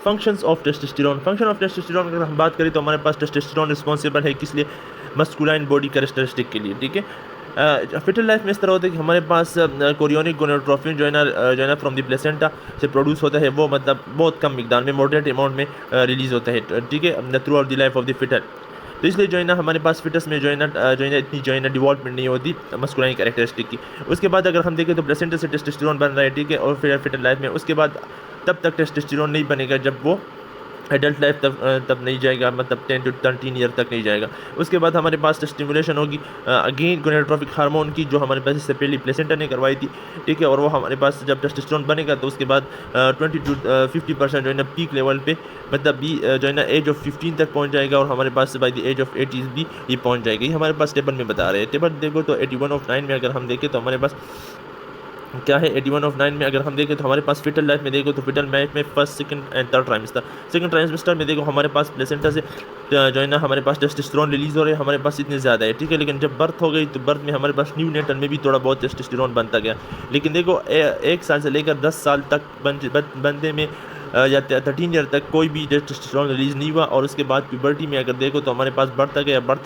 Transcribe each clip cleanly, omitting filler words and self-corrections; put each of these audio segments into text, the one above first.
Functions of testosterone. Function of testosterone अगर हम बात करें तो हमारे पास टेस्टोस्टेरोन रिस्पॉन्सिबल है किस लिए, मस्कुलाइन बॉडी कैरेक्टरिस्टिक के लिए, ठीक है। फिटल लाइफ में इस तरह होता है कि हमारे पास कोरियोनिक गोनाडोट्रोफिन जो है ना फ्रॉम द प्लेसेंटा से प्रोड्यूस होता है, वो मतलब बहुत कम मिकदार में, मॉडरेट अमाउंट में रिलीज होता है, ठीक है, throughout the life of the foetal. तो इसलिए जो है ना हमारे पास फिटस में जो है ना इतनी जो है ना डिवॉल्वमेंट नहीं होती मस्कुलाइन कैरेक्टरिस्टिक की। उसके बाद अगर हम देखें तो प्लेसेंटा से टेस्टोस्टेरोन बन रहा है, ठीक है, और फिर फिटल लाइफ में उसके बाद तब तक टेस्टोस्टेरोन नहीं बनेगा जब वो एडल्ट लाइफ तब नहीं जाएगा, मतलब 10 to 13 ईयर तक नहीं जाएगा। उसके बाद हमारे पास स्टिमुलेशन होगी अगेन गोनाडोट्रोपिक हार्मोन की, जो हमारे पास इससे पहले प्लेसेंटा ने करवाई थी, ठीक है, और वो हमारे पास जब टेस्टोस्टेरोन बनेगा तो उसके बाद 20 to 50% जो है ना पीक लेवल पे, मतलब भी जो है ना एज ऑफ 15 तक पहुंच जाएगा, और हमारे पास बाई द एज ऑफ 80 भी ये पहुंच जाएगी। ये हमारे पास टेबल में बता रहे हैं। टेबल देखो तो 81/9 में अगर हम देखें तो हमारे पास क्या है, 81/9 में अगर हम देखें तो हमारे पास फिटल लाइफ में देखो तो फिटल लाइफ में first second and third trimester, second trimester में देखो हमारे पास प्लेसेंटा से जो है ना हमारे पास टेस्टोस्टेरोन रिलीज हो रहे हैं, हमारे पास इतने ज़्यादा है, ठीक है, लेकिन जब बर्थ हो गई तो बर्थ में हमारे पास न्यू नेटल में भी थोड़ा बहुत टेस्टोस्टेरोन बनता गया। लेकिन देखो 1 साल से लेकर 10 साल तक बंदे में या 13 ईयर तक कोई भी टेस्टोस्टेरोन रिलीज़ नहीं हुआ, और उसके बाद प्यूबर्टी में अगर देखो तो हमारे पास बढ़ता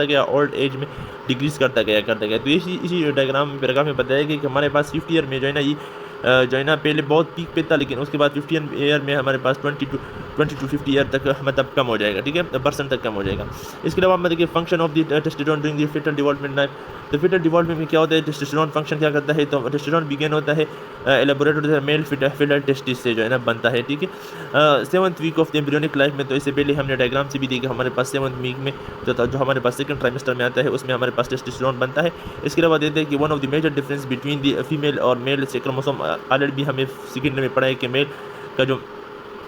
गया ओल्ड एज में डिक्रीज़ करता गया। तो इसी डायग्राम पैराग्राफ में बताया गया कि हमारे पास 50 ईयर में जो है ना ये जो है ना पहले बहुत पीक पे था, लेकिन उसके बाद 50 ईयर में हमारे पास 20 to 50 ईयर तक मतलब कम हो जाएगा, ठीक है, परसेंट तक कम हो जाएगा। इसके अलावा हम देखिए function of the testosterone during the foetal development life. तो फिटल डेवलपमेंट में क्या होता है, टेस्टोस्टेरोन फंक्शन क्या करता है, तो टेस्टोस्टेरोन बिगेन होता है एलेबोरेट होता है मेल फिटल टेस्टिस से जो है ना बनता है, ठीक है। 7th week of the embryonic life में, तो इससे पहले हमने डायग्राम से भी देखा हमारे पास 7th वीक में जो हमारे पास सेकंड ट्राइमेस्टर में आता है उसमें हमारे पास टेस्टोस्टेरोन बनता है। इसके अलावा देखते हैं कि one of the major difference between the female और मेल से क्रोमोसोम, ऑलरेडी भी हमें सेकेंड में पढ़ा है कि मेल का जो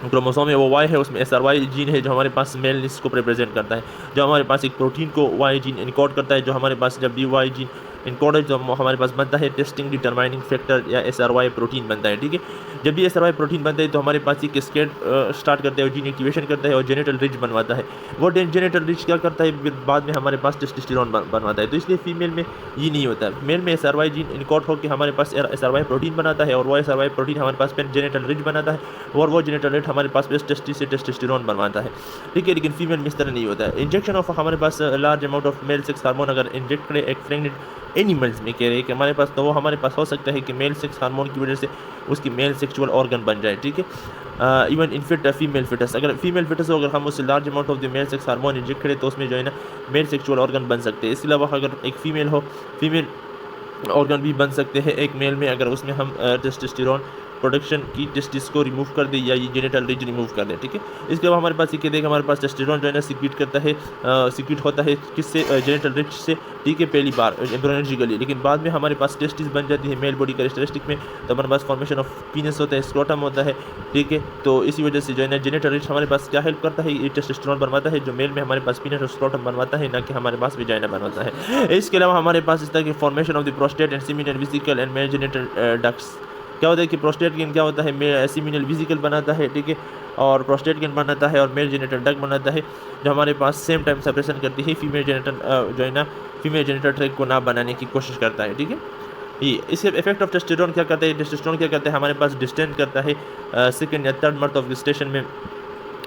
क्रोमोसोम है वो वाई है, उसमें SRY जीन है जो हमारे पास मेलनेस को रिप्रेजेंट करता है, जो हमारे पास एक प्रोटीन को वाई जीन इनकोड करता है, जो हमारे पास जब भी वाई जीन इनकोड है जो हमारे पास बनता है टेस्टिंग डिटरमाइनिंग फैक्टर या SRY प्रोटीन बनता है, ठीक है। जब भी SRY प्रोटीन बनता है तो हमारे पास एक कैस्केड स्टार्ट करता है, जीन एक्टिवेशन करता है और जेनेटल रिच बनवाता है। वो जेनेटल रिच क्या करता है, फिर बाद में हमारे पास टेस्टोस्टेरोन बनवाता है। तो इसलिए फीमेल में ये नहीं होता है। मेल में SRY जीन इनकोड होकर हमारे पास SRY प्रोटीन बनाता है, और वो SRY प्रोटीन हमारे पास जेनेटल रिच बनाता है, और वो जेनेटल रिच हमारे पास टेस्टिस से टेस्टोस्टेरोन बनवाता है, ठीक है। लेकिन फीमेल में इस तरह नहीं होता है। इंजेक्शन ऑफ हमारे पास large amount of male sex hormone अगर इंजेक्ट करें एक प्रेग्नेंट एनिमल्स में, कह रहे हैं कि हमारे पास, तो वो हमारे पास हो सकता है कि मेल सेक्स हार्मोन की वजह से उसकी मेल सेक्सुअल ऑर्गन बन जाए, ठीक है। इवन इनफिट फीमेल फिटस, अगर फीमेल फिटस हो, अगर हम उससे large amount of the mail sex hormone inject करें तो उसमें जो है ना मेल सेक्सुअल ऑर्गन बन सकते हैं। इसके अलावा अगर एक फीमेल हो, फीमेल ऑर्गन भी बन सकते हैं एक मेल में, अगर उसमें हम टेस्टोस्टेरोन प्रोडक्शन की टेस्टिस को रिमूव कर दे या ये जेनेटल रिच रिमूव कर दे, ठीक है। इसके बाद हमारे पास ये कहते हैं कि हमारे पास टेस्टोस्टेरोन जो है ना सिक्रीट करता है, सिक्रीट होता है किससे, जेनेटल रिच से, ठीक है, पहली बार एम्ब्रियोलॉजिकली, लेकिन बाद में हमारे पास टेस्टिस बन जाती है मेल बॉडी कैरेक्टरिस्टिक में, तो हमारे पास फॉर्मेशन ऑफ पीनस होता है, स्क्रोटम होता है, ठीक है। तो इसी वजह से जो है ना जेनेटल रिच हमारे पास क्या हेल्प करता है, ये टेस्टोस्टेरोन बनवाता है, जो मेल में हमारे पास पीनस और स्क्रोटम बनवाता है, ना कि हमारे पास विजाइना बनवाता है। इसके अलावा हमारे पास इस तरह की formation of the prostate and seminal vesicle and male genital ducts, क्या होता है कि प्रोस्टेट ग्लैंड क्या होता है, सीमिनल वेसिकल बनाता है, ठीक है, और प्रोस्टेट ग्लैंड बनाता है और मेल जेनेटल डक्ट बनाता है, जो हमारे पास सेम टाइम सेपरेशन करती है फीमेल जेनेटल जो है ना फीमेल जेनेटल ट्रैक्ट को ना बनाने की कोशिश करता है, ठीक है। ये इसके इफेक्ट ऑफ टेस्टोस्टेरोन क्या करता है, टेस्टोस्टेरोन क्या करता है, हमारे पास डिस्टेंड करता है सेकंड या थर्ड मंथ ऑफ गेस्टेशन में,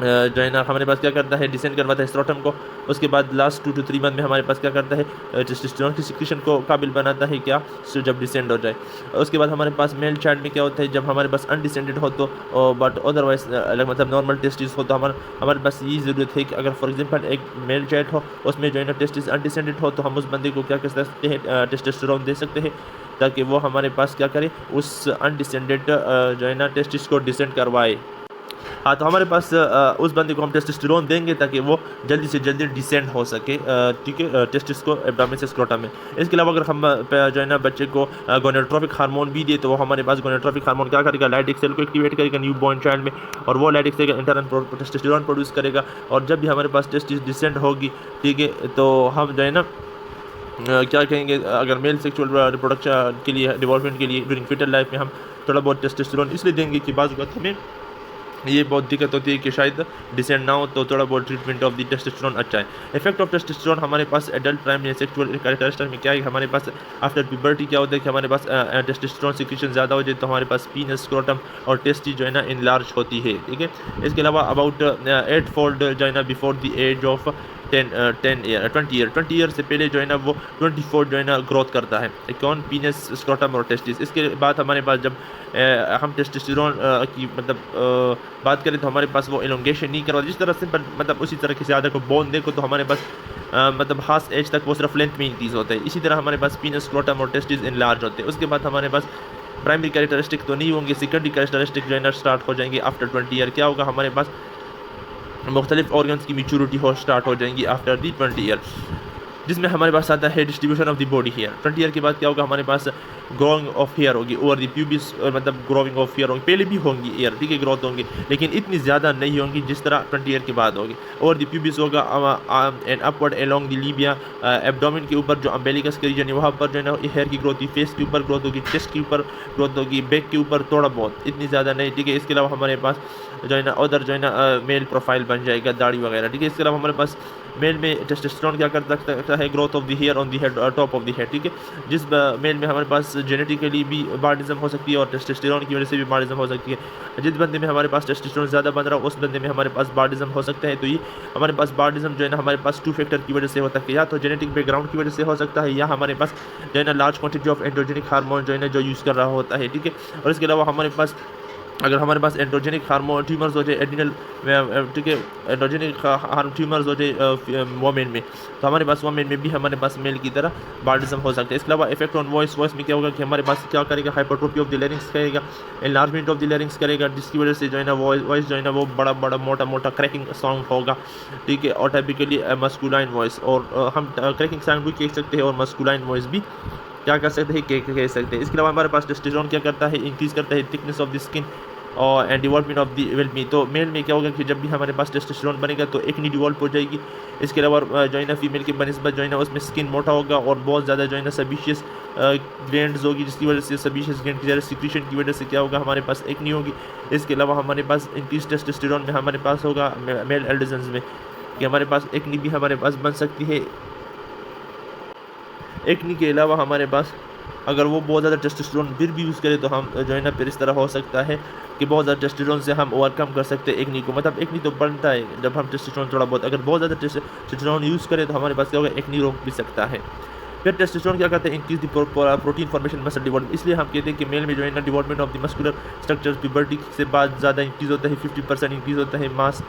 जो है ना हमारे पास क्या करता है, डिसेंड करवाता है स्ट्रोटम को। उसके बाद लास्ट 2 to 3 मंथ में हमारे पास क्या करता है, टेस्टोस्टेरोन की सिक्रीशन को काबिल बनाता है, क्या, जब डिसेंड हो जाए। उसके बाद हमारे पास मेल चाइल्ड में क्या होता है, जब हमारे पास अनडिसेंडेड हो तो, बट अदरवाइज मतलब नॉर्मल टेस्टिस हो, तो हमारे पास ये ज़रूरत है कि अगर फॉर एग्जांपल एक मेल चाइल्ड हो उसमें जो है ना टेस्टिस अनडिसेंडेड हो, तो हम उस बंदे को क्या कर सकते हैं, टेस्टोस्टेरोन दे सकते हैं, ताकि वो हमारे पास क्या करे, उस अनडिसेंडेड जो है ना टेस्टिस को डिसेंड करवाए। हाँ, तो हमारे पास उस बंदे को हम टेस्टोस्टेरोन देंगे ताकि वो जल्दी से जल्दी डिसेंड हो सके, ठीक है, टेस्टिस को एब्डोमेन से स्क्रोटम में। इसके अलावा अगर हम जो है ना बच्चे को गोनाडोट्रोपिक हार्मोन भी दे, तो वो हमारे पास गोनाडोट्रोपिक हार्मोन क्या करेगा, लाइटिक सेल को एक्टिवेट करेगा न्यू बॉर्न चाइल्ड में, और वो लाइटिक सेल इंटरन टेस्टोस्टेरोन प्रोड्यूस करेगा, और जब भी हमारे पास टेस्टिस डिसेंड होगी, ठीक है, तो हम जो है ना क्या कहेंगे, अगर मेल सेक्सुअल रिप्रोडक्शन के लिए, डेवलपमेंट के लिए ड्यूरिंग फिटल लाइफ में हम थोड़ा बहुत टेस्टोस्टेरोन इसलिए देंगे कि बाज़ वक्त हमें ये बहुत दिक्कत होती है कि शायद डिसेंड ना हो, तो थोड़ा बहुत ट्रीटमेंट ऑफ द टेस्टोस्टेरोन अच्छा है। इफेक्ट ऑफ टेस्टोस्टेरोन हमारे पास एडल्ट प्राइमरी सेक्सुअल कैरेक्टरिस्टिक में क्या है, हमारे पास आफ्टर प्यूबर्टी क्या होता है कि हमारे पास टेस्टोस्टेरोन सिक्रीशन ज़्यादा हो जाए तो हमारे पास पीनस, स्क्रोटम और टेस्टी जो है ना इनलार्ज होती है, ठीक है। इसके अलावा अबाउट 8 फोल्ड जो है ना before the age of 20 year से पहले जो है ना वो 24 जो है ना ग्रोथ करता है, कौन, पीनस, स्क्रोटम और टेस्टिस। इसके बाद हमारे पास जब हम टेस्टोस्टेरोन की बात करें तो हमारे पास वो एलोंगेशन नहीं करवा, जिस तरह से मतलब उसी तरह से अगर को बोन देखो तो हमारे पास मतलब हाफ एज तक वो सिर्फ लेंथ में इंक्रीज होता है। इसी तरह हमारे पास पीनस, स्क्रोटम और टेस्टिस इनलार्ज होते हैं। उसके बाद हमारे पास प्राइमरी कैरेक्टरिस्टिक तो नहीं होंगे, सेकेंडरी कैरेक्टरिस्टिक जो है ना स्टार्ट हो जाएंगे आफ्टर 20 ईयर। क्या होगा, हमारे पास मुख्तलिफ ऑर्गन्स की मेच्योरिटी हो स्टार्ट हो जाएंगी आफ्टर दी 20 ईयर, जिसमें हमारे पास आता है distribution of the body hair. 20 year के बाद क्या होगा, हमारे पास ग्रोइंग ऑफ हेयर होगी ओवर द प्यूबिस, मतलब ग्रोइंग ऑफ हेयर होंगी, पहले भी होंगी हेयर, ठीक है, ग्रोथ होंगी, लेकिन इतनी ज़्यादा नहीं होंगी जिस तरह 20 ईयर के बाद होगी। ओवर द प्यूबिस होगा and upward along the Libya, abdomen के ऊपर जो अम्बेलिकस के रीजन है वहाँ पर जो है ना हेयर की ग्रोथ होगी, फेस के ऊपर ग्रोथ होगी, चेस्ट के ऊपर ग्रोथ होगी, बैक के ऊपर थोड़ा बहुत, इतनी ज़्यादा नहीं, ठीक है। इसके अलावा हमारे पास जो है ना उधर जो है ना मेल प्रोफाइल बन जाएगा, दाढ़ी वगैरह, ठीक है। इसके अलावा हमारे पास मेल में टेस्टोस्टेरोन क्या कर सकता है, growth of the hair on the head, top of the head, ठीक है। जिस मेल में हमारे पास जेनेटिकली भी बार्डिज्म हो सकती है और टेस्टोस्टेरोन की वजह से भी बार्डिज्म हो सकती है। जिस बंदे में हमारे पास टेस्टोस्टेरोन ज़्यादा बन रहा है उस बंदे में हमारे पास बार्डिज्म हो सकता है। तो ये हमारे पास बार्डिज्म जो है ना हमारे पास 2 फैक्टर की वजह से होता है, या तो जेनेटिक बैकग्राउंड की वजह से हो सकता है, या हमारे पास जो है ना large quantity of androgenic hormone जो है ना जो यूज़ कर रहा होता है, ठीक है। और इसके अलावा हमारे पास अगर हमारे पास एंड्रोजेनिक हार्मोन ट्यूमर्स हो जाए एड्रिनल, ठीक है, एंड्रोजेनिक ट्यूमर्स हो जाए वोमेन में, तो हमारे पास वोमेन में भी हमारे पास मेल की तरह बार्डिज्म हो सकता है। इसके अलावा इफेक्ट ऑन वॉइस में क्या होगा कि हमारे पास क्या करेगा, हाइपरट्रोफी ऑफ द लैरिंक्स करेगा, एनलार्जमेंट ऑफ द लैरिंक्स करेगा, जिसकी वजह से जो है ना वॉइस जो है ना वो बड़ा बड़ा मोटा मोटा क्रैकिंग साउंड होगा, ठीक है। और टाइपिकली मस्कुलाइन वॉइस, और हम क्रैकिंग साउंड भी कह सकते हैं और मस्कुलाइन वॉइस भी क्या कर सकते हैं, कह सकते हैं। इसके अलावा हमारे पास टेस्टोस्टेरोन क्या करता है, इंक्रीज़ करता है थिकनेस ऑफ द स्किन और एंड डिवॉल्पमेंट ऑफ दी वेलमी। तो मेल में क्या होगा कि जब भी हमारे पास टेस्टोस्टेरोन बनेगा तो एक्नी डिवॉल्प हो जाएगी। इसके अलावा जो है ना फीमेल की बनस्बत जो है ना उसमें स्किन मोटा होगा और बहुत ज़्यादा जो है ना सबीशियस ग्लैंड्स होगी, जिसकी वजह से सबीशियस ग्लैंड की ज़्यादा सिक्रीशन की वजह से क्या होगा, हमारे पास एक्नी होगी। इसके अलावा हमारे पास इंक्रीज टेस्टोस्टेरोन में हमारे पास होगा मेल एल्डिजन्स में कि हमारे पास एक्नी भी हमारे पास बन सकती है। एक्नी के अलावा हमारे पास अगर वो बहुत ज़्यादा टेस्टोस्टेरोन फिर भी यूज़ करें तो हम जो है ना फिर इस तरह हो सकता है कि बहुत ज़्यादा टेस्टोस्टेरोन से हम ओवरकम कर सकते हैं एक्नी को। मतलब एक्नी तो बनता है जब हम टेस्टोस्टेरोन थोड़ा बहुत, अगर बहुत ज़्यादा टेस्टोस्टेरोन यूज़ करें तो हमारे पास क्या होगा, एक्नी रोक भी सकता है। फिर टेस्टोस्टेरोन क्या करते हैं, increase the protein formation muscle development. इसलिए हम कहते हैं कि मेल में जो है ना development of the muscular structure puberty से बाद ज़्यादा इंक्रीज होता है, 50% इंक्रीज होता है मास,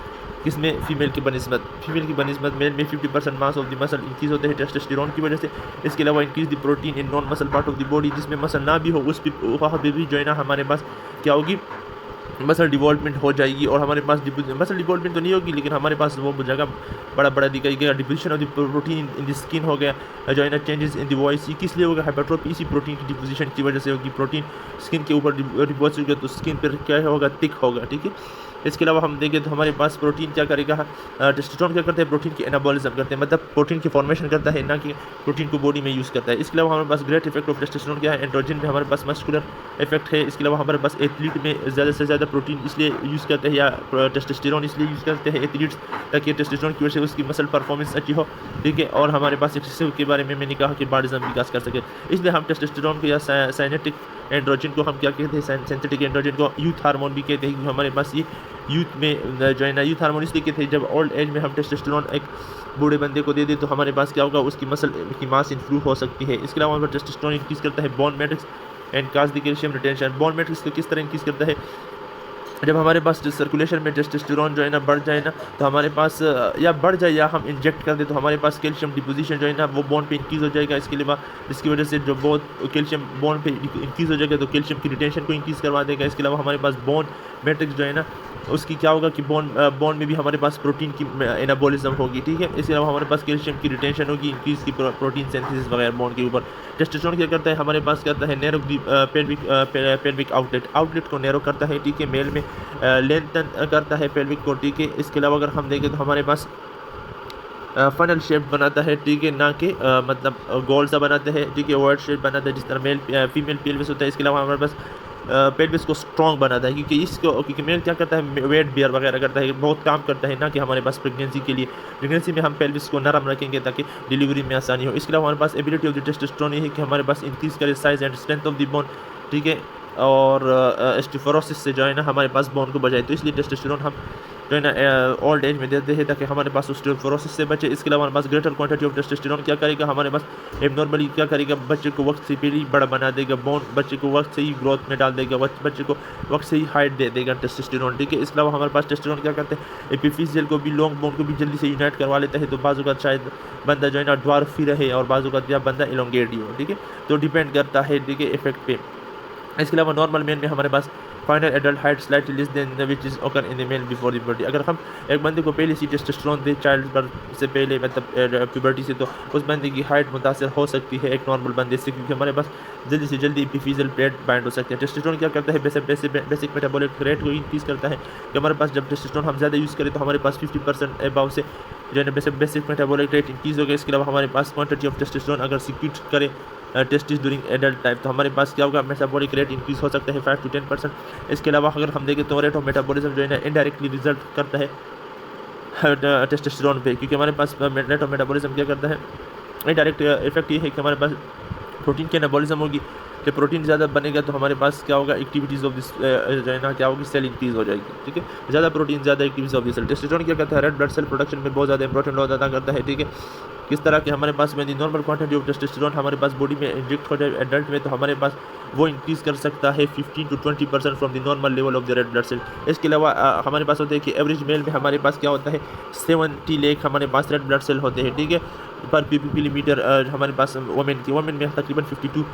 किसमें, फीमेल की बनस्बत मेल में 50% mass of the muscle increase होते हैं टेस्टोस्टेरोन की वजह से। इसके अलावा increase the protein in non muscle part of the body, जिसमें मसल ना भी हो उस वहाँ पर भी जो है ना हमारे पास क्या होगी, मसल डिवॉल्पमेंट हो जाएगी। और हमारे पास मसल डिवॉल्पमेंट तो नहीं होगी लेकिन हमारे पास वो जगह बड़ा बड़ा दिखाएगा। Deposition of the protein in the skin हो गया, जो है ना चेंजेस इन द वॉइस, किस लिए होगा, हाइपरट्रोफी इसी प्रोटीन की डिपोजिशन की वजह से होगी। प्रोटीन स्किन के ऊपर डिपोजिट होगा तो स्किन पर क्या होगा, थिक होगा, ठीक है। इसके अलावा हम देखें तो हमारे पास प्रोटीन क्या करेगा, टेस्टोस्टेरोन क्या करते हैं, प्रोटीन की एनाबॉलिज्म करते हैं, मतलब प्रोटीन की फॉर्मेशन करता है, ना कि प्रोटीन को बॉडी में यूज़ करता है। इसके अलावा हमारे पास ग्रेट इफेक्ट ऑफ टेस्टोस्टेरोन क्या है, एंड्रोजन में हमारे पास मस्कुलर इफेक्ट है। इसके अलावा हमारे पास एथलीट में ज़्यादा से ज़्यादा प्रोटीन इसलिए यूज़ करते हैं या टेस्टोस्टेरोन इसलिए यूज़ करते हैं एथलीट्स, ताकि टेस्टोस्टेरोन की वजह से उसकी मसल परफॉर्मेंस अच्छी हो, ठीक है। और हमारे पास एक्सेसिव के बारे में मैंने कहा कि बार्डिज्म विकास कर सके, इसलिए हम टेस्टोस्टेरोन को या साइनेटिक एंड्रोजन को हम क्या कहते हैं, सिंथेटिक एंड्रोजन को यूथ हार्मोन भी कहते हैं, क्योंकि हमारे पास ये यूथ में जो है ना यूथ हार्मोन इसलिए कहते हैं, जब ओल्ड एज में हम टेस्टोस्टेरोन एक बूढ़े बंदे को दे दें तो हमारे पास क्या होगा, उसकी मसल की मास इंप्रूव हो सकती है। इसके अलावा हमारे टेस्टोस्टेरोन इंक्रीज करता है bone matrix and cause the calcium retention. Bone matrix को किस तरह इंक्रीज करता है, जब हमारे पास सर्कुलेशन में टेस्टोस्टेरोन जो है ना बढ़ जाए ना तो हमारे पास या बढ़ जाए या हम इंजेक्ट कर दे तो हमारे पास कैल्शियम डिपोजिशन जो है ना वो बोन पे इंक्रीज़ हो जाएगा। इसके अलावा इसकी वजह से जो बहुत कैल्शियम बोन पे इंक्रीज़ हो जाएगा तो कैल्शियम की रिटेंशन को इंक्रीज़ करवा देगा। इसके अलावा हमारे पास बोन मैट्रिक्स जो है ना उसकी क्या होगा कि बोन में भी हमारे पास प्रोटीन की एनाबॉलिज्म होगी, ठीक है। इसके अलावा हमारे पास कैल्शियम की रिटेंशन होगी, इंक्रीज़ की प्रोटीन सिंथेसिस वगैरह बोन के ऊपर। टेस्टोस्टेरोन क्या करता है, हमारे पास करता है नैरो पेल्विक आउटलेट को नैरो करता है, ठीक है। मेल में लेंथन करता है पेल्विक को, ठीक है। इसके अलावा अगर हम देखें तो हमारे पास फनल शेप बनाता है, ठीक है, ना कि मतलब गोल सा बनाता है, ठीक है, ओवल शेप बनाता है जिस तरह फीमेल पेल्विस होता है। इसके अलावा हमारे पास पेल्विस को स्ट्रॉन्ग बनाता है, क्योंकि मेल क्या करता है, वेट बेयर वगैरह करता है, बहुत काम करता है, ना कि हमारे पास प्रेगनेंसी के लिए। प्रेगनेंसी में हम पेल्विस को नरम रखेंगे ताकि डिलीवरी में आसानी हो। इसके अलावा हमारे पास एबिलिटी ऑफ द टेस्टोस्टेरोन ये है कि हमारे पास इंक्रीज करे size and strength of the bone, ठीक है, और ऑस्टियोपोरोसिस से जो है ना हमारे पास बोन को बचाए। तो इसलिए टेस्टोस्टेरोन हम जो है ना ओल्ड एज में देते हैं ताकि हमारे पास ऑस्टियोपोरोसिस से बचे। इसके अलावा हमारे पास ग्रेटर क्वांटिटी ऑफ टेस्टोस्टेरोन क्या करेगा, हमारे पास एबनॉर्मली क्या करेगा, बच्चे को वक्त से पहले बड़ा बना देगा, बोन बच्चे को वक्त से ही ग्रोथ में डाल देगा, बच्चे को वक्त से ही हाइट दे देगा टेस्टोस्टेरोन, ठीक है। इसके अलावा हमारे पास टेस्टोस्टेरोन क्या करते हैं, एपिफिजियल को भी, लॉन्ग बोन को भी जल्दी से यूनाइट करवा लेता है। तो बाजू का शायद बंदा जो है ना ड्वार्फ ही रहे और बाजू का बंदा एलोंगेट ही हो, ठीक है। तो डिपेंड करता है, ठीक है, इफेक्ट पे। इसके अलावा नॉर्मल मेन में हमारे पास final adult height slightly less than which is occur in the male before the puberty. अगर हम एक बंदे को पहले से टेस्टोस्टेरोन दे चाइल्ड बर्थ से पहले, मतलब प्यूबर्टी से, तो उस बंदे की हाइट मुतासर हो सकती है एक नॉर्मल बंदे से, क्योंकि हमारे पास जल्दी से जल्दी एपिफिजियल प्लेट बाइंड हो सकते हैं। टेस्टोस्टेरोन क्या करता है, बेसिक मेटाबॉलिक रेट को इंक्रीज करता है, कि हमारे पास जब टेस्टोस्टेरोन हम ज़्यादा यूज़ करें तो हमारे पास 50% अबाव से जो है बेसिक मेटाबॉलिक रेट इंक्रीज हो गया। इसके अलावा हमारे पास क्वांटिटी ऑफ टेस्टोस्टेरोन अगर सिक्रीट करे टेस्टिस ड्यूरिंग एडल्ट टाइप, तो हमारे पास क्या होगा, मेटाबॉलिक रेट इंक्रीज हो सकता है 5 to 10%। इसके अलावा अगर हम देखें तो रेट ऑफ मेटाबॉलिज्म जो है ना इनडायरेक्टली रिजल्ट करता है टेस्टोस्टेरोन पे, क्योंकि हमारे पास रेट ऑफ मेटाबॉलिज्म क्या करता है, इनडायरेक्ट इफेक्ट ये है कि हमारे पास प्रोटीन की एनाबॉलिज्म होगी। जब प्रोटीन ज़्यादा बनेगा तो हमारे पास क्या होगा, एक्टिविटीज़ ऑफ दिस जो है ना क्या होगी, सेल इंक्रीज हो जाएगी, ठीक है। ज़्यादा प्रोटीन ज़्यादा activities of this cell. Testosterone क्या करता है, रेड ब्लड सेल प्रोडक्शन में बहुत ज़्यादा इंपॉर्टेंट रोल अदा करता है, ठीक है। किस तरह के हमारे पास में नॉर्मल क्वांटिटी ऑफ टेस्टोस्टेरोन हमारे पास बॉडी में इंजेक्ट हो जाए एडल्ट में, तो हमारे पास वो इंक्रीज़ कर सकता है 15 to 20% from the normal level of the red blood cell. इसके अलावा हमारे पास होता है कि एवरेज मेल में हमारे पास क्या होता है, 70 लाख हमारे पास रेड ब्लड सेल होते हैं, ठीक है, पर मिलीमीटर। हमारे पास वोमेन में तकरीबन 52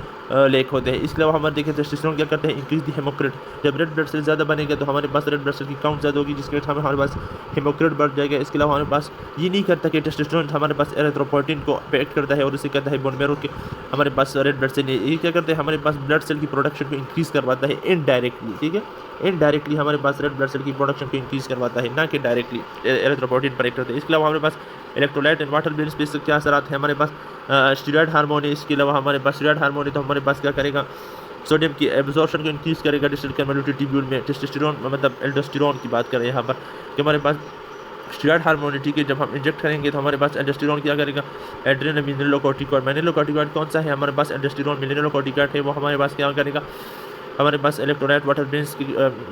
लाख होते हैं। इसके अलावा हमारे देखें टेस्टोस्टेरोन क्या करते हैं, इंक्रीज द हेमोक्रेट। जब रेड ब्लड सेल ज़्यादा बनेगा तो हमारे पास रेड ब्लड सेल की काउंट ज़्यादा होगी, जिसके वजह से हमारे पास हेमोक्रेट बढ़ जाएगा। इसके अलावा हमारे पास ये नहीं करता कि टेस्टोस्टेरोन हमारे पास एरिथ्रोपोइटिन को अफेक्ट करता है और इसे कहता है बोन मैरो के हमारे पास रेड ब्लड सेल, ये क्या करते हैं, हमारे पास ब्लड सेल की प्रोडक्शन को इंक्रीज़ करवाता है इनडायरेक्टली, ठीक है। इनडायरेक्टली हमारे पास रेड ब्लड सेल की प्रोडक्शन को इंक्रीज़ करवाता है, ना कि डायरेक्टली एरिथ्रोपोइटिन पर एक्ट करता है। इसके अलावा हमारे पास इलेक्ट्रोलाइट एंड वाटर बैलेंस पे क्या असरात है, हमारे पास स्टीरॉयड हार्मोन है। इसके अलावा हमारे पास स्टीरॉयड हार्मोन है तो हमारे पास क्या करेगा, सोडियम की एब्जॉर्प्शन को इंक्रीज़ करेगा डिस्टल कन्वोल्यूटेड ट्यूब्यूल में। टेस्टोस्टेरोन मतलब एल्डोस्टेरोन की बात करें यहाँ पर, कि हमारे पास स्टीरॉयड हार्मोन है, ठीक है। जब हम इंजेक्ट करेंगे तो हमारे पास एल्डोस्टेरोन क्या करेगा, एड्रेनल मिनरलोकॉर्टिकॉइड। मिनरलोकॉर्टिकॉइड कौन सा है, हमारे पास एल्डोस्टेरोन मिनरलोकॉर्टिकॉइड है, वो हमारे पास क्या करेगा, हमारे पास इलेक्ट्रोलाइट वाटर बैलेंस की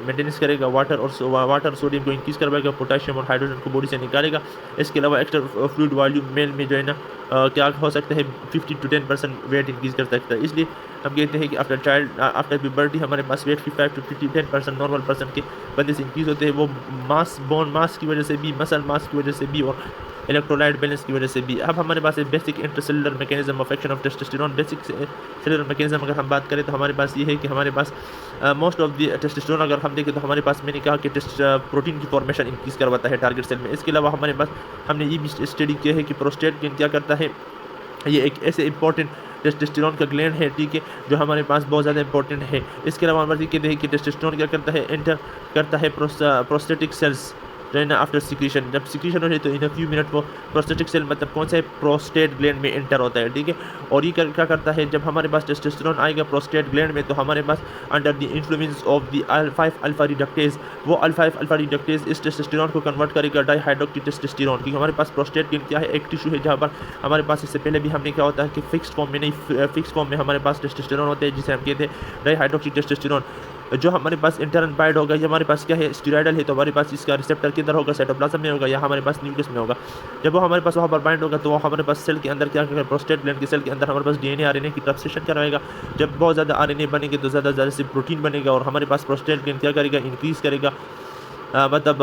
मेंटेनेंस करेगा, वाटर सोडियम को इंक्रीज़ करवाएगा, पोटेशियम और हाइड्रोजन को बॉडी से निकालेगा। इसके अलावा एक्स्ट्रा फ्लूइड वॉल्यूम मेल में जो है ना क्या हो सकता है, 50 to 10% वेट इंक्रीज़ कर सकता है। इसलिए हम कहते हैं कि आफ्टर प्यूबर्टी हमारे पास वेट 5 to 10% नॉर्मल पर्सन के बंदे से इंक्रीज़ होते हैं। वो बोन मास की वजह से भी, मसल मास की वजह से भी और इलेक्ट्रोलाइट बैलेंस की वजह से भी। अब हमारे पास एक basic intercellular mechanism of action of testosterone. Basic cellular mechanism अगर हम बात करें तो हमारे पास ये है कि हमारे पास मोस्ट ऑफ द टेस्टोस्टेरोन अगर हम देखें तो हमारे पास, मैंने कहा कि प्रोटीन की फॉर्मेशन इंक्रीज़ करवाता है टारगेट सेल में। इसके अलावा हमारे पास हमने ये भी स्टडी किया है कि प्रोस्टेट ग्लैंड क्या करता है, ये एक ऐसे इंपॉर्टेंट टेस्टोस्टेरोन का ग्लैंड है, ठीक है, जो हमारे पास बहुत ज़्यादा इंपॉर्टेंट है। इसके अलावा हमारे कहते हैं कि टेस्टोस्टेरोन क्या करता है, एंटर करता है प्रोस्टेटिक सेल्स जो है ना आफ्टर सिक्रीशन। जब सिक्रीशन हो जाए तो इन अ फ्यू मिनट वो प्रोस्टेटिक सेल मतलब कौन सा है, प्रोस्टेट ग्लैंड में एंटर होता है, ठीक है। और ये क्या करता है, जब हमारे पास टेस्टोस्टेरोन आएगा प्रोस्टेट ग्लैंड में तो हमारे पास under the influence of the 5 alpha reductase, वो 5 अल्फा रिडक्टेज इस टेस्टोस्टेरोन को कन्वर्ट करेगा डाईहाइड्रोक्सी टेस्टोस्टेरोन। क्योंकि हमारे पास प्रोस्टेट ग्लैंड क्या है, एक टिश्यू है जहाँ पर हमारे पास इससे पहले भी हमने क्या होता है कि फिक्स्ड फॉर्म में नहीं, फिक्स्ड फॉर्म में हमारे पास टेस्टोस्टेरोन होते हैं जिसे हम कहते हैं डाईहाइड्रोक्सी टेस्टोस्टेरोन। जो हमारे पास इंटरन बाइंड होगा, ये हमारे पास क्या है, स्टीरॉयडल है, तो हमारे पास इसका रिसेप्टर के अंदर होगा, साइटोप्लाज्म में होगा या हमारे पास न्यूक्लियस में होगा। जब वो हमारे पास वहाँ पर बाइंड होगा तो वो हमारे पास सेल के अंदर क्या करेगा, प्रोस्टेट ग्लैंड के सेल के अंदर हमारे पास डीएनए आरएनए की ट्रांसलेशन करवाएगा। जब बहुत ज़्यादा आरएनए बनेंगे तो ज़्यादा से प्रोटीन बनेगा और हमारे पास प्रोस्टेट ग्लैंड क्या करेगा, इंक्रीज़ करेगा, मतलब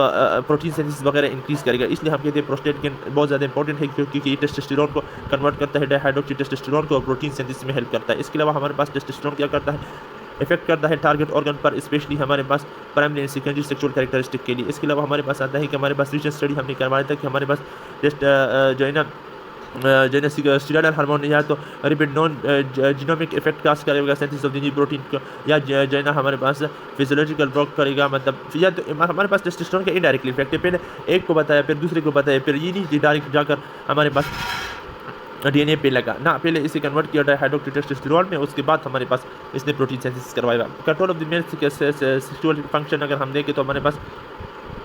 प्रोटीन सिंथेसिस वगैरह इंक्रीज़ करेगा। इसलिए हम कहते हैं प्रोस्टेट ग्लैंड बहुत ज़्यादा इंपॉर्टेंट है, क्योंकि ये टेस्टोस्टेरोन को कन्वर्ट करता है डाईहाइड्रोक्सी टेस्टोस्टेरोन को, प्रोटीन सिंथेसिस में हेल्प करता है। इसके अलावा हमारे पास टेस्टोस्टेरोन क्या करता है, इफेक्ट करता है टारगेट ऑर्गन पर, स्पेशली हमारे पास primary and secondary sexual characteristic के लिए। इसके अलावा हमारे पास आता है कि हमारे पास रिसर्च स्टडी हमने करवाया था कि हमारे पास जो है ना स्टीरॉयडल हार्मोन या तो repeat non genomic effect cast करेगा synthesis of the new protein को, या जो है ना हमारे पास फिजियोलॉजिकल ब्लॉक करेगा, मतलब या तो हमारे पास टेस्टोस्टेरोन का इनडायरेक्टली इफेक्ट है। पहले एक को बताया, फिर दूसरे को बताया, फिर ये नहीं डायरेक्ट जाकर हमारे पास डीएनए पे लगा ना, पहले इसे कन्वर्ट किया डाइहाइड्रोटेस्टोस्टेरोन में, उसके बाद हमारे पास इसने प्रोटीन सिंथेसिस करवाया। Control of the male sexual function अगर हम देखें तो हमारे पास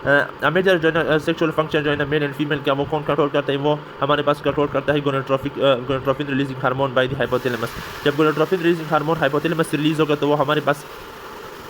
मेजर जो है ना सेक्सुअल फंक्शन जो है ना मेल एंड फीमेल का, वो कौन कंट्रोल करता है? वो हमारे पास कंट्रोल करता है gonadotropin releasing hormone by the hypothalamus. जब गोनाडोट्रोपिन रिलीजिंग हार्मोन हाइपोथैलेमस से रिलीज होगा तो वो हमारे पास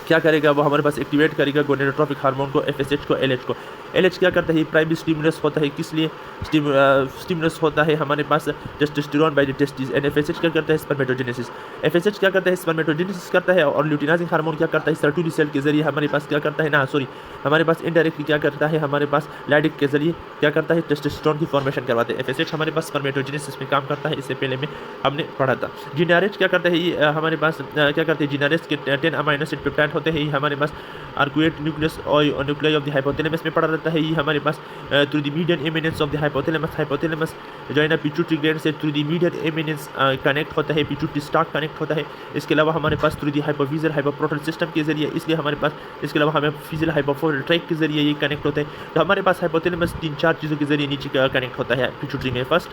क्या करेगा? वो हमारे पास एक्टिवेट करेगा गोनेडोट्रोपिक हार्मोन को, एफएसएच को, एलएच को। एलएच क्या करता है? प्राइमरी स्टिमुलस होता है, किस लिए स्टिमुलस होता है? हमारे पास testosterone by the testis. And FSH क्या करता है? स्पर्मेटोजेनेसिस। एफएसएच क्या करता है? स्पर्मेटोजेनेसिस करता है। और ल्यूटिनाइजिंग हार्मोन क्या करता है? सर्टुली सेल के जरिए हमारे पास क्या करता है ना, सॉरी, हमारे पास इनडायरेक्टली क्या करता है? हमारे पास लाइडिक के जरिए क्या करता है? टेस्टोस्टेरोन की फॉर्मेशन करवाते हैं। एफएसएच हमारे पास स्पर्मेटोजेनेसिस में काम करता है, इससे पहले में हमने पढ़ा था। जीनारेच क्या करता है? ये हमारे पास क्या करते हैं? जीनारेच के 10 अमाइनो एसिड पेप्टाइड होते हैं, ये हमारे पास आर्कुएट न्यूक्लियस और न्यूक्लियाई ऑफ द हाइपोथैलेमस में पड़ा रहता है। ये हमारे पास through the median eminence of the hypothalamus जो है ना पिट्यूटरी ग्लैंड से through the median eminence connect होता है, पिट्यूटरी स्टाक कनेक्ट होता है। इसके अलावा हमारे पास through the hypophyseal hypoportal system के जरिए, इसलिए हमारे पास इसके अलावा हमें फिजियल हाइपोफोरल ट्रैक के जरिए ये कनेक्ट होता है। तो हमारे पास हाइपोथैलेमस 3-4 चीज़ों के जरिए नीचे कनेक्ट होता है पिट्यूटरी में। First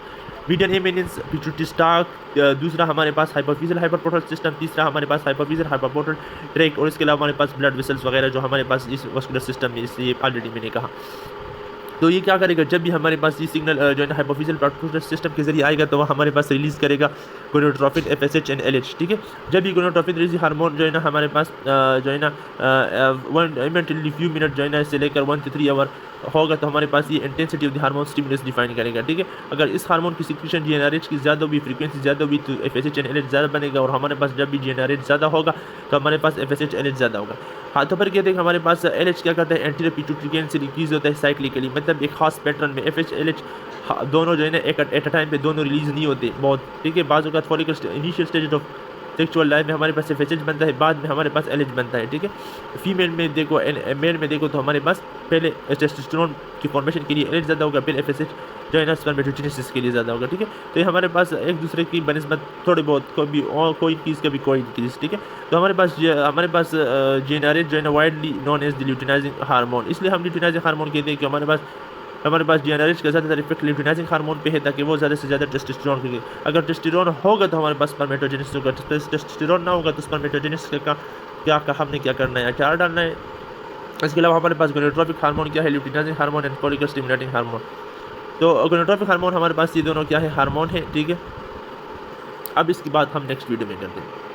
median eminence, pituitary stock, दूसरा हमारे पास हाइपोफिजियल हाइपोप्रोटल सिस्टम, तीसरा हमारे पास हाइपोफिजियल हाइपोप्रोटल ट्रैक, और इसके अलावा हमारे पास ब्लड वेसल्स वगैरह जो हमारे पास इस वस्कुलर सिस्टम में, इसलिए ऑलरेडी मैंने कहा। तो ये क्या करेगा? जब भी हमारे पास ये सिग्नल जो है ना हाइपोफिजियल ब्लड सिस्टम के जरिए आएगा तो वह हमारे पास रिलीज करेगा गोनाडोट्रोपिन, एफएसएच एंड एलएच। ठीक है, जब भी गोनाडोट्रोपिन रिलीज हार्मोन जो है ना हमारे पास जो है ना 1 फ्यू मिनट जो है ना इससे लेकर 1 से 3 आवर होगा तो हमारे पास ये intensity of the hormone stimulus define करेगा। ठीक है, अगर इस हार्मोन की सिक्रेशन जीएनआरएच की ज़्यादा होगी, फ्रीक्वेंसी ज़्यादा होगी, तो एफएसएच एंड एलएच ज़्यादा बनेगा, और हमारे पास जब भी जीएनआरएच ज़्यादा होगा तो हमारे पास एफएसएच एलएच ज़्यादा होगा। हाथों पर कहते हैं हमारे पास एलएच क्या करता है? एंटीरियर पिट्यूटरी ग्लैंड से रिलीज होता है साइक्लिकली, मतलब एक खास पैटर्न में। एफएच एलएच दोनों जो है ना एट अ टाइम पे दोनों रिलीज नहीं होते बहुत। ठीक है, बाज़ औक़ात follicle initial stage of sexual life में हमारे पास एफएसएच बनता है, बाद में हमारे पास एलएच बनता है। ठीक है, फीमेल में देखो, मेल में देखो तो हमारे पास पहले टेस्टोस्टेरोन की फॉर्मेशन के लिए एलएच ज़्यादा होगा, फिर एफएसएच जो है ना स्पर्मेटोजेनेसिस के लिए ज़्यादा होगा। ठीक है, तो ये हमारे पास एक दूसरे की बनिस्बत थोड़े बहुत कभी और कोई इंक्रीज़ कभी कोई इंक्रीज़। ठीक है, तो हमारे पास जीएनआरएच जो है ना widely known as the luteinizing hormone, इसलिए हम ल्यूटिनाइजिंग हार्मोन कहते हैं कि हमारे पास जीएनआरएच का ज़्यादातर इफेक्ट ल्यूटिनाइजिंग हार्मोन पे है, ताकि वो ज़्यादा से ज़्यादा टेस्टोस्टेरोन करें। अगर टेस्टोस्टेरोन होगा तो हमारे पास स्पर्मेटोजेनेसिस होगा, टेस्टोस्टेरोन ना होगा तो स्पर्मेटोजेनेसिस का हमने क्या करना है? अचार डालना है। इसके अलावा हमारे पास गोनाडोट्रोपिक हार्मोन क्या है? Luteinizing hormone and follicle stimulating hormone. तो गोनाडोट्रोपिक हार्मोन हमारे पास ये दोनों क्या है? हार्मोन है। ठीक है, अब इसकी बात हम नेक्स्ट वीडियो में करते हैं।